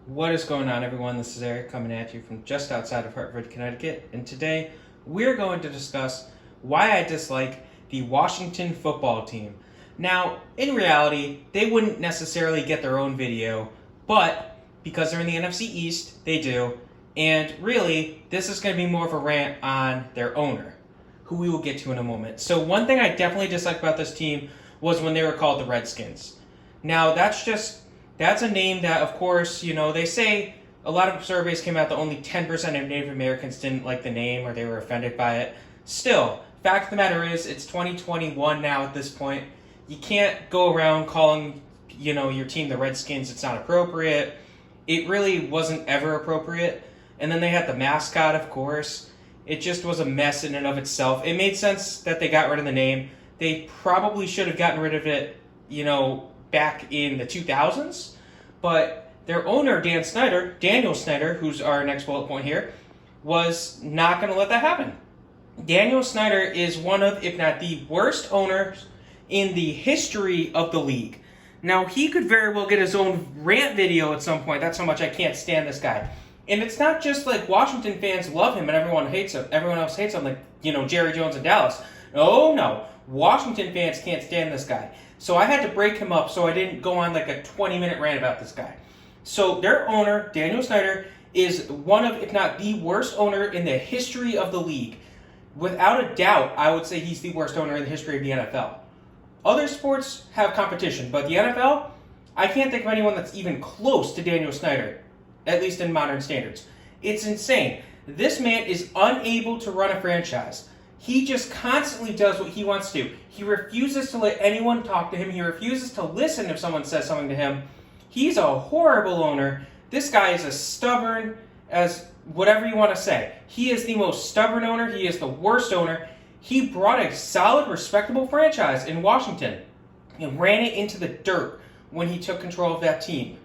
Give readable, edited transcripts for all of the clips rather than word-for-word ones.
What is going on, everyone? This is Eric coming at you from just outside of Hartford, Connecticut, and today we're going to discuss why I dislike the Washington football team. Now, in reality, they wouldn't necessarily get their own video, but because they're in the NFC East, they do, and really, this is going to be more of a rant on their owner, who we will get to in a moment. So one thing I definitely dislike about this team was when they were called the Redskins. Now, that's a name that, of course, they say a lot of surveys came out that only 10% of Native Americans didn't like the name or they were offended by it. Still, fact of the matter is, it's 2021 now at this point. You can't go around calling, your team the Redskins. It's not appropriate. It really wasn't ever appropriate. And then they had the mascot, of course. It just was a mess in and of itself. It made sense that they got rid of the name. They probably should have gotten rid of it, back in the 2000s, but their owner, Daniel Snyder, who's our next bullet point here, was not going to let that happen. Daniel Snyder is one of, if not the worst owners in the history of the league. Now, he could very well get his own rant video at some point. That's how much I can't stand this guy. And it's not just like Washington fans love him and everyone hates him. Everyone else hates him, like, Jerry Jones in Dallas. Oh, no. Washington fans can't stand this guy. So I had to break him up so I didn't go on like a 20-minute rant about this guy. So their owner, Daniel Snyder, is one of, if not the worst owner in the history of the league. Without a doubt, I would say he's the worst owner in the history of the NFL. Other sports have competition, but the NFL, I can't think of anyone that's even close to Daniel Snyder, at least in modern standards. It's insane. This man is unable to run a franchise. He just constantly does what he wants to. He refuses to let anyone talk to him. He refuses to listen if someone says something to him. He's a horrible owner. This guy is as stubborn as whatever you want to say. He is the most stubborn owner. He is the worst owner. He brought a solid, respectable franchise in Washington and ran it into the dirt when he took control of that team.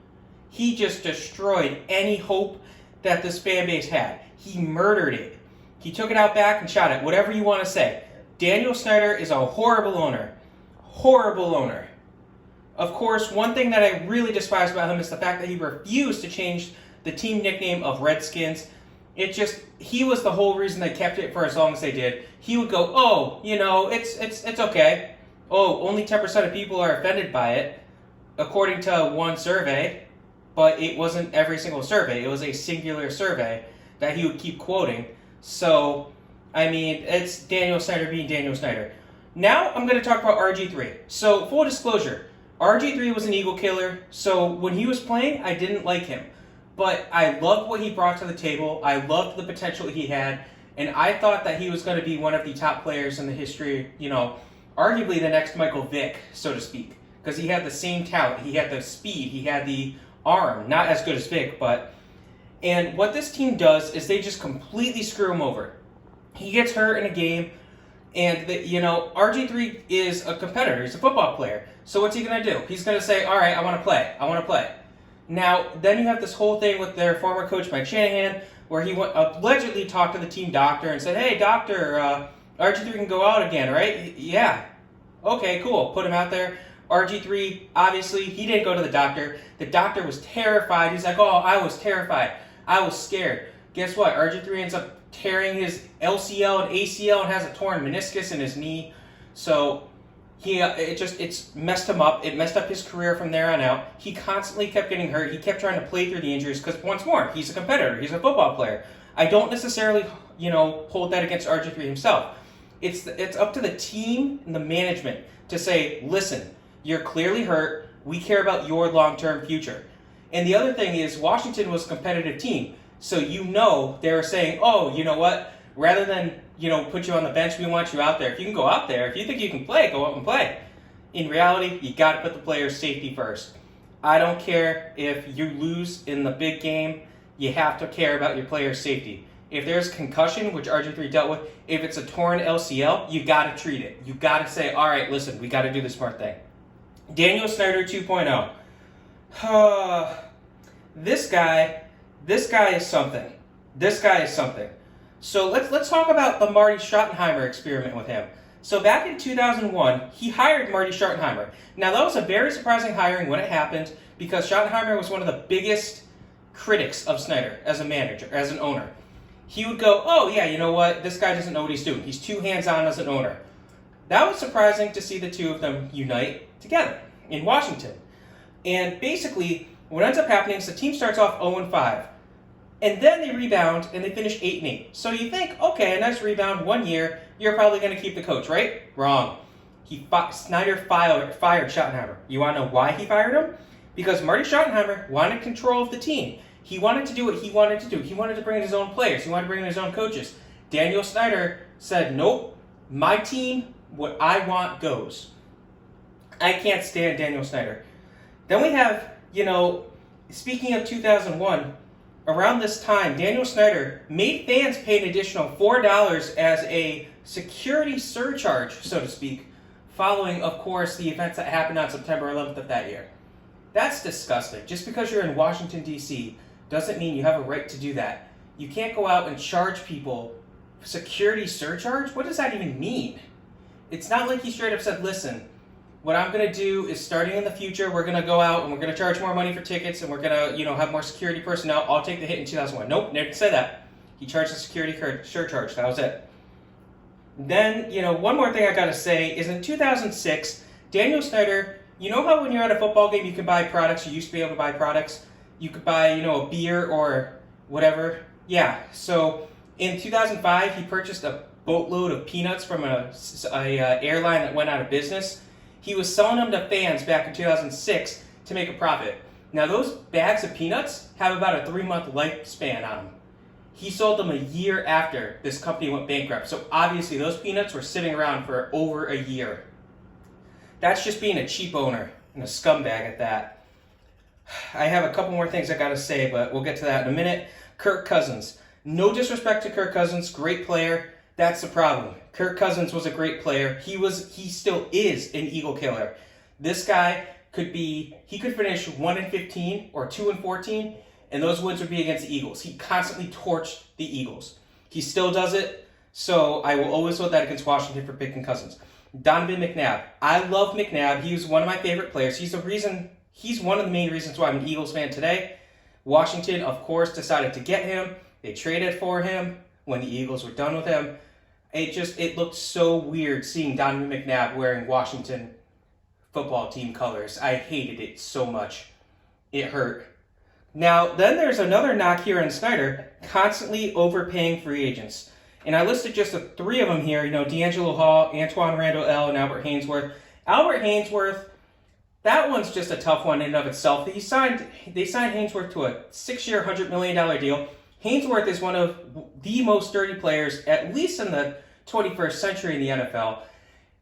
He just destroyed any hope that this fan base had. He murdered it. He took it out back and shot it, whatever you want to say. Daniel Snyder is a horrible owner. Horrible owner. Of course, one thing that I really despise about him is the fact that he refused to change the team nickname of Redskins. He was the whole reason they kept it for as long as they did. He would go, it's okay. Oh, only 10% of people are offended by it, according to one survey. But it wasn't every single survey. It was a singular survey that he would keep quoting. So, it's Daniel Snyder being Daniel Snyder. Now, I'm going to talk about RG3. So, full disclosure, RG3 was an Eagle killer, so when he was playing, I didn't like him. But I loved what he brought to the table, I loved the potential he had, and I thought that he was going to be one of the top players in the history, arguably the next Michael Vick, so to speak. Because he had the same talent, he had the speed, he had the arm, not as good as Vick, but... And what this team does is they just completely screw him over. He gets hurt in a game, and RG3 is a competitor. He's a football player. So what's he going to do? He's going to say, all right, I want to play. Now, then you have this whole thing with their former coach, Mike Shanahan, where he allegedly talked to the team doctor and said, hey, doctor, RG3 can go out again, right? Yeah. Okay, cool. Put him out there. RG3, obviously, he didn't go to the doctor. The doctor was terrified. He's like, oh, I was terrified. I was scared. Guess what? RG3 ends up tearing his LCL and ACL and has a torn meniscus in his knee. So it's messed him up. It messed up his career from there on out. He constantly kept getting hurt. He kept trying to play through the injuries because, once more, he's a competitor. He's a football player. I don't necessarily, hold that against RG3 himself. It's up to the team and the management to say, listen, you're clearly hurt. We care about your long-term future. And the other thing is, Washington was a competitive team. So they were saying, oh, you know what? Rather than, put you on the bench, we want you out there. If you can go out there, if you think you can play, go out and play. In reality, you got to put the player's safety first. I don't care if you lose in the big game. You have to care about your player's safety. If there's concussion, which RG3 dealt with, if it's a torn LCL, you got to treat it. You got to say, all right, listen, we got to do the smart thing. Daniel Snyder 2.0. This guy is something. So let's talk about the Marty Schottenheimer experiment with him. So back in 2001, he hired Marty Schottenheimer. Now that was a very surprising hiring when it happened because Schottenheimer was one of the biggest critics of Snyder as a manager, as an owner. He would go, oh yeah, you know what, this guy doesn't know what he's doing. He's too hands-on as an owner. That was surprising to see the two of them unite together in Washington. And basically, what ends up happening is the team starts off 0-5. And then they rebound and they finish 8-8. So you think, okay, a nice rebound, 1 year, you're probably going to keep the coach, right? Wrong. Snyder fired Schottenheimer. You want to know why he fired him? Because Marty Schottenheimer wanted control of the team. He wanted to do what he wanted to do. He wanted to bring in his own players. He wanted to bring in his own coaches. Daniel Snyder said, nope, my team, what I want goes. I can't stand Daniel Snyder. Then we have, speaking of 2001, around this time, Daniel Snyder made fans pay an additional $4 as a security surcharge, so to speak, following, of course, the events that happened on September 11th of that year. That's disgusting. Just because you're in Washington, D.C., doesn't mean you have a right to do that. You can't go out and charge people security surcharge? What does that even mean? It's not like he straight up said, listen, what I'm going to do is starting in the future, we're going to go out and we're going to charge more money for tickets and we're going to, have more security personnel. I'll take the hit in 2001. Nope, never said that. He charged a security surcharge. That was it. Then, one more thing I got to say is in 2006, Daniel Snyder, you know how when you're at a football game you can buy products, you used to be able to buy products? You could buy, a beer or whatever. Yeah, so in 2005, he purchased a boatload of peanuts from a airline that went out of business. He was selling them to fans back in 2006 to make a profit. Now, those bags of peanuts have about a 3-month lifespan on them. He sold them a year after this company went bankrupt. So obviously, those peanuts were sitting around for over a year. That's just being a cheap owner and a scumbag at that. I have a couple more things I gotta say, but we'll get to that in a minute. Kirk Cousins. No disrespect to Kirk Cousins, great player. That's the problem. Kirk Cousins was a great player. He still is an Eagle killer. This guy could finish 1-15 or 2-14, and those wins would be against the Eagles. He constantly torched the Eagles. He still does it, so I will always hold that against Washington for picking Cousins. Donovan McNabb. I love McNabb. He was one of my favorite players. He's one of the main reasons why I'm an Eagles fan today. Washington, of course, decided to get him. They traded for him when the Eagles were done with him. It looked so weird seeing Donovan McNabb wearing Washington football team colors. I hated it so much. It hurt. Now, then there's another knock here on Snyder, constantly overpaying free agents. And I listed just the 3 of them here, D'Angelo Hall, Antoine Randall L., and Albert Haynesworth. Albert Haynesworth, that one's just a tough one in and of itself. They signed Haynesworth to a 6-year, $100 million deal. Haynesworth is one of the most dirty players, at least in the 21st century in the NFL.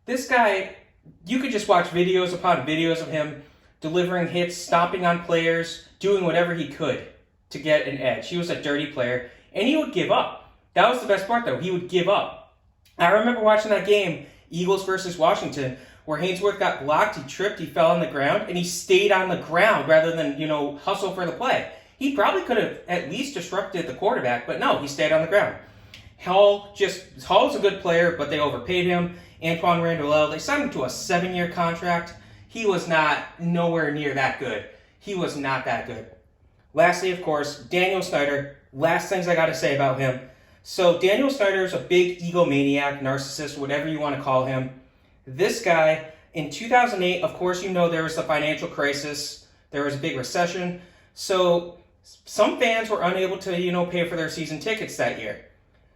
This guy, you could just watch videos upon videos of him delivering hits, stomping on players, doing whatever he could to get an edge. He was a dirty player, and he would give up. That was the best part, though. He would give up. I remember watching that game, Eagles versus Washington, where Haynesworth got blocked, he tripped, he fell on the ground, and he stayed on the ground rather than, hustle for the play. He probably could have at least disrupted the quarterback, but no, he stayed on the ground. Hall's a good player, but they overpaid him. Antoine Randall, they signed him to a 7-year contract. He was nowhere near that good. He was not that good. Lastly, of course, Daniel Snyder. Last things I got to say about him. So Daniel Snyder is a big egomaniac, narcissist, whatever you want to call him. This guy, in 2008, of course, there was the financial crisis. There was a big recession. So some fans were unable to, pay for their season tickets that year.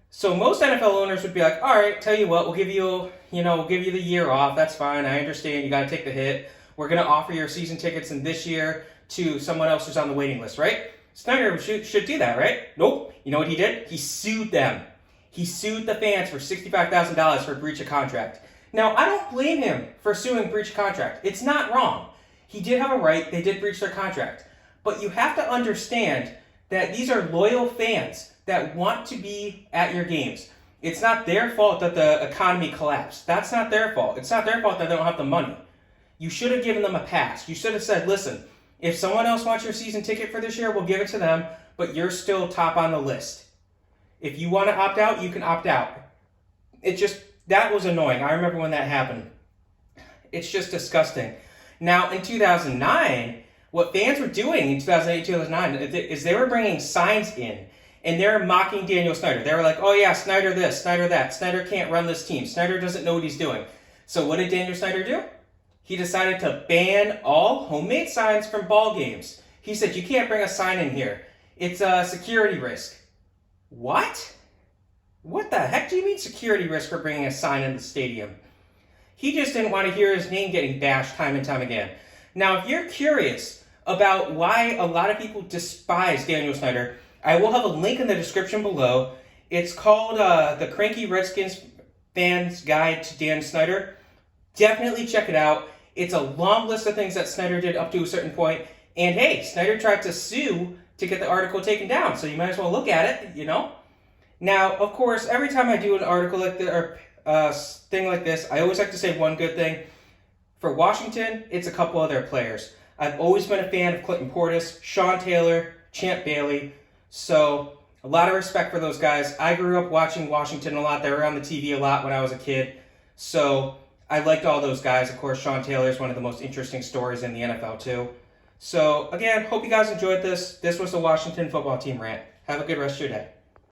So most NFL owners would be like, all right, tell you what, we'll give you the year off. That's fine. I understand. You got to take the hit. We're going to offer your season tickets in this year to someone else who's on the waiting list, right? Snyder should do that, right? Nope. You know what he did? He sued them. He sued the fans for $65,000 for breach of contract. Now, I don't blame him for suing breach of contract. It's not wrong. He did have a right. They did breach their contract. But you have to understand that these are loyal fans that want to be at your games. It's not their fault that the economy collapsed. That's not their fault. It's not their fault that they don't have the money. You should have given them a pass. You should have said, listen, if someone else wants your season ticket for this year, we'll give it to them, but you're still top on the list. If you want to opt out, you can opt out. That was annoying. I remember when that happened. It's just disgusting. Now, in 2009, What fans were doing in 2008, 2009 is they were bringing signs in, and they were mocking Daniel Snyder. They were like, oh yeah, Snyder this, Snyder that. Snyder can't run this team. Snyder doesn't know what he's doing. So what did Daniel Snyder do? He decided to ban all homemade signs from ball games. He said, you can't bring a sign in here. It's a security risk. What? What the heck do you mean security risk for bringing a sign in the stadium? He just didn't want to hear his name getting bashed time and time again. Now, if you're curious about why a lot of people despise Daniel Snyder, I will have a link in the description below. It's called the Cranky Redskins Fans Guide to Dan Snyder. Definitely check it out. It's a long list of things that Snyder did up to a certain point. And hey, Snyder tried to sue to get the article taken down, so you might as well look at it, you know? Now, of course, every time I do an article like this, or thing like this, I always like to say one good thing. For Washington, it's a couple of their players. I've always been a fan of Clinton Portis, Sean Taylor, Champ Bailey, so a lot of respect for those guys. I grew up watching Washington a lot. They were on the TV a lot when I was a kid, so I liked all those guys. Of course, Sean Taylor is one of the most interesting stories in the NFL too. So again, hope you guys enjoyed this. This was the Washington football team rant. Have a good rest of your day.